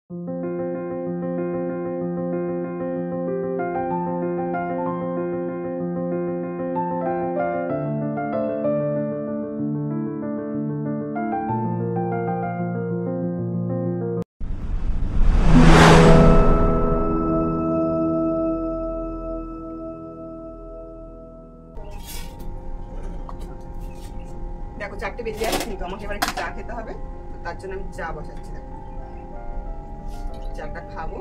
দেখো 4টে বেজে যাচ্ছে, কিন্তু আমাকে এবার একটু চা খেতে হবে, তো তার জন্য আমি চা বসাচ্ছি। দেখো চাটা খাবো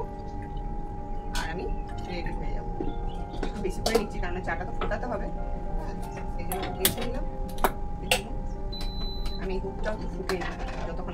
আর আমি রেডি হয়ে যাবো। একটু বেশি করে নিচ্ছি কারণ চাটা তো ফোটাতে হবে, সেই জন্য বেশি নিলাম। আমি এই দুধটাও তো ফুটিয়ে নিই যতক্ষণ।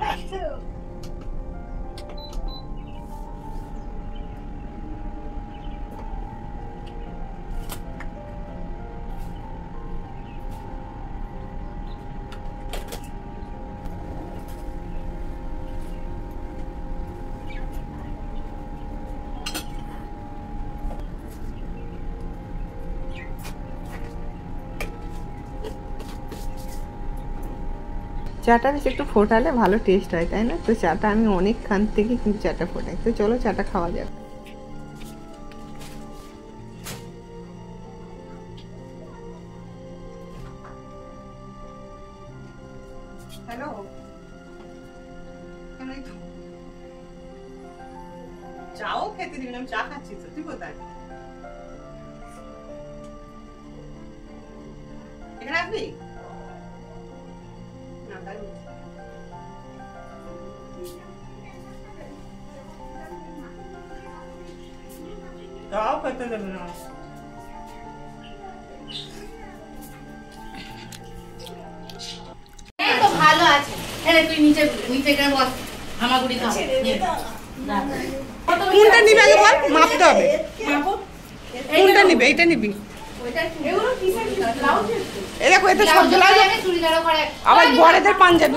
চাটা বেশ একটু ফোটালে ভালো টেস্ট হয়, তাই না? তো চাটা আমি অনেকক্ষণ থেকে কিন্তু চাটা ফোটাই। তো চলো চাটা খাওয়া যাক। হ্যালো, চাও খেতে দিবি না? আমি চা খাচ্ছি তো, তুই কোথায়? এখানে আসবি? চাও খেতে দেবে না? ভালো আছে। তুই নিচে নিচে বস, হামাগুড়ি খাও। কোনটা নিবি আগে বল, মাপতে হবে। কোনটা নিবি? এইটা নিবি? এই দেখো এতে সব ব্লাউজ, আবার বড়দের পাঞ্জাবি।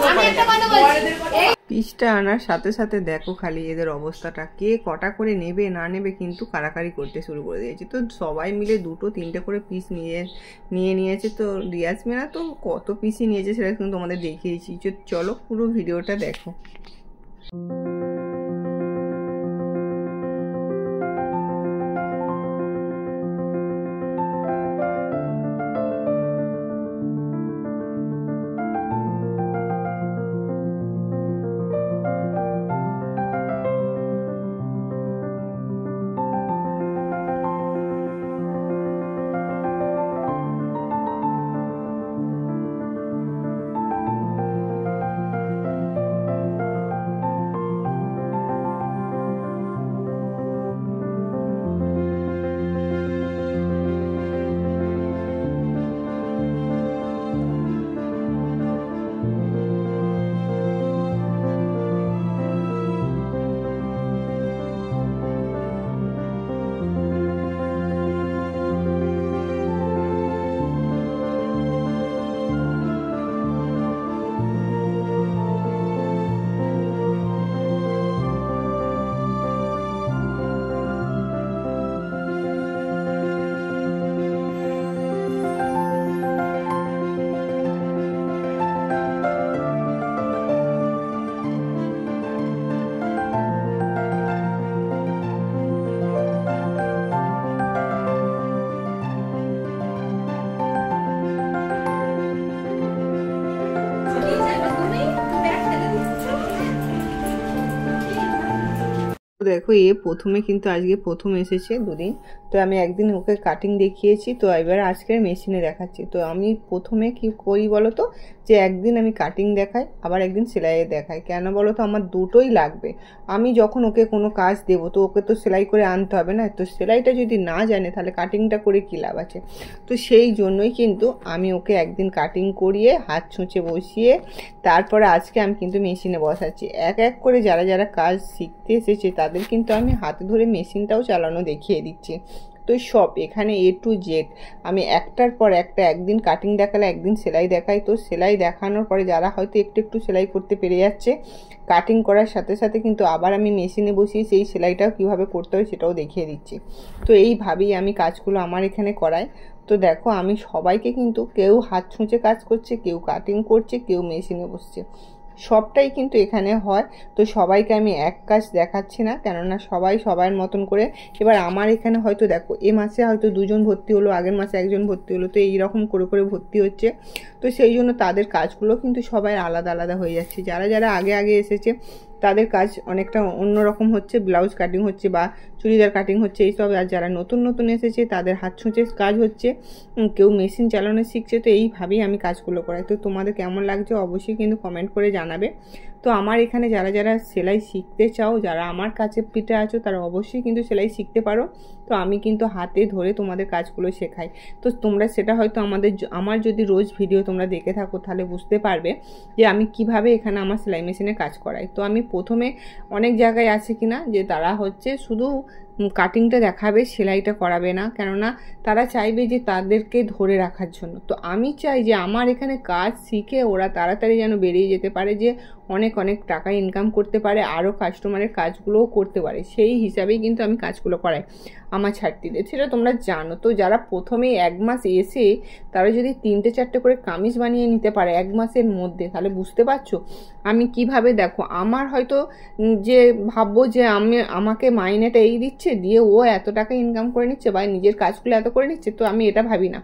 পিসটা আনার সাথে সাথে দেখো খালি এদের অবস্থাটা, কে কটা করে নেবে না নেবে কিন্তু কারাকারি করতে শুরু করে দিয়েছে। তো সবাই মিলে 2-3টে করে পিস নিয়েছে। তো রিয়াজমিনা তো কত পিসই নিয়েছে সেটা কিন্তু তোমাদের দেখিয়েছি। চলো পুরো ভিডিওটা দেখো। দেখো এ প্রথমে কিন্তু আজকে প্রথম এসেছে দুদিন, তো আমি একদিন ওকে কাটিং দেখিয়েছি, তো এবার আজকে মেশিনে দেখাচ্ছি। তো আমি প্রথমে কি করি বলো তো, যে একদিন আমি কাটিং দেখাই, আবার একদিন সেলাইয়ে দেখাই। কেন বলো তো, আমার দুটোই লাগবে। আমি যখন ওকে কোনো কাজ দেবো তো ওকে তো সেলাই করে আনতে হবে না, তো সেলাইটা যদি না জানে তাহলে কাটিংটা করে কী লাভ আছে। তো সেই জন্যই কিন্তু আমি ওকে একদিন কাটিং করিয়ে হাত ছুঁচে বসিয়ে তারপরে আজকে আমি কিন্তু মেশিনে বসাচ্ছি। এক এক করে যারা যারা কাজ শিখতে এসেছে তাদের কিন্তু আমি হাতে ধরে মেশিনটাও চালানো দেখিয়ে দিচ্ছি। তো সব এখানে A to Z আমি একটার পর একটা, একদিন কাটিং দেখালে একদিন সেলাই দেখাই। তো সেলাই দেখানোর পরে যারা হয়তো একটু একটু সেলাই করতে পেরে যাচ্ছে, কাটিং করার সাথে সাথে কিন্তু আবার আমি মেশিনে বসিয়ে সেই সেলাইটাও কীভাবে করতে হয় সেটাও দেখিয়ে দিচ্ছি। তো এইভাবেই আমি কাজগুলো আমার এখানে করাই। তো দেখো আমি সবাইকে কিন্তু, কেউ হাত ছুঁচে কাজ করছে, কেউ কাটিং করছে, কেউ মেশিনে বসছে। সবটাই কিন্তু এখানে হয়। তো সবাইকে আমি এক কাজ দেখাচ্ছি না, কেননা সবাই সবার মতন করে। এবার আমার এখানে হয়তো দেখো এ মাসে হয়তো 2 জন ভর্তি হলো, আগের মাসে 1 জন ভর্তি হলো, তো এইরকম করে করে ভর্তি হচ্ছে। তো সেই জন্য তাদের কাজগুলো কিন্তু সবাই আলাদা আলাদা হয়ে যাচ্ছে। যারা যারা আগে আগে এসেছে তাদের কাজ অনেকটা অন্যরকম হচ্ছে, ব্লাউজ কাটিং হচ্ছে বা চুড়িদার কাটিং হচ্ছে এইসব। আর যারা নতুন নতুন এসেছে তাদের হাত ছুঁচের কাজ হচ্ছে, কেউ মেশিন চালানো শিখছে। তো এইভাবেই আমি কাজগুলো করাই। তো তোমাদের কেমন লাগছে অবশ্যই কিন্তু কমেন্ট করে জানাবে। তো আমার এখানে যারা যারা সেলাই শিখতে চাও, যারা আমার কাছে পিঠে আছো, তারা অবশ্যই কিন্তু সেলাই শিখতে পারো। তো আমি কিন্তু হাতে ধরে তোমাদের কাজগুলো শেখাই। তো তোমরা সেটা হয়তো আমার যদি রোজ ভিডিও তোমরা দেখে থাকো তাহলে বুঝতে পারবে যে আমি কিভাবে এখানে আমার সেলাই মেশিনে কাজ করাই। তো আমি প্রথমে অনেক জায়গায় আছে কিনা যে তারা হচ্ছে শুধু কাটিংটা দেখাবে, সেলাইটা করাবে না, কেননা তারা চাইবে যে তাদেরকে ধরে রাখার জন্য। তো আমি চাই যে আমার এখানে কাজ শিখে ওরা তাড়াতাড়ি যেন বেরিয়ে যেতে পারে, যে অনেক অনেক টাকা ইনকাম করতে পারে, আরও কাস্টমারের কাজগুলোও করতে পারে। সেই হিসাবেই কিন্তু আমি কাজগুলো করাই আমার ছাত্রীদের, সেটা তোমরা জানো। তো যারা প্রথমেই 1 মাস এসে তারা যদি 3টে 4টে করে কামিজ বানিয়ে নিতে পারে 1 মাসের মধ্যে, তাহলে বুঝতে পারছো আমি কিভাবে। দেখো আমার হয়তো যে ভাববো যে আমাকে মাইনেটা এই দিচ্ছে, দিয়ে ও এত টাকা ইনকাম করে নিচ্ছে বা নিজের কাজগুলো এত করে নিচ্ছে, তো আমি এটা ভাবি না।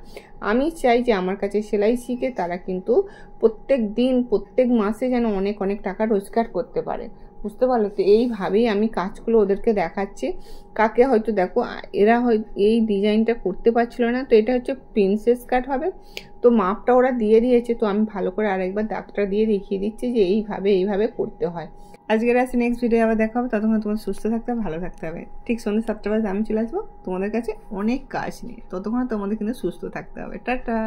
আমি চাই যে আমার কাছে সেলাই শিখে তারা কিন্তু প্রত্যেক দিন প্রত্যেক মাসে যেন অনেক অনেক টাকা রোজগার করতে পারে, বুঝতে পারলো। তো এইভাবেই আমি কাজগুলো ওদেরকে দেখাচ্ছি। কাকে হয়তো দেখো এরা হয়তো এই ডিজাইনটা করতে পারছিল না, তো এটা হচ্ছে প্রিন্সেস কাট হবে। তো মাপটা ওরা দিয়ে দিয়েছে, তো আমি ভালো করে আরেকবার দাগটা দিয়ে দেখিয়ে দিচ্ছি যে এইভাবে করতে হয়। আজকের আছে, নেক্সট ভিডিও আবার দেখা হবে। ততক্ষণ তোমার সুস্থ থাকতে হবে, ভালো থাকতে হবে। ঠিক সন্ধ্যে 7টা বাজে আমি চলে আসবো তোমাদের কাছে অনেক কাজ নিয়ে। ততক্ষণ তোমাদের কিন্তু সুস্থ থাকতে হবে। টাটা।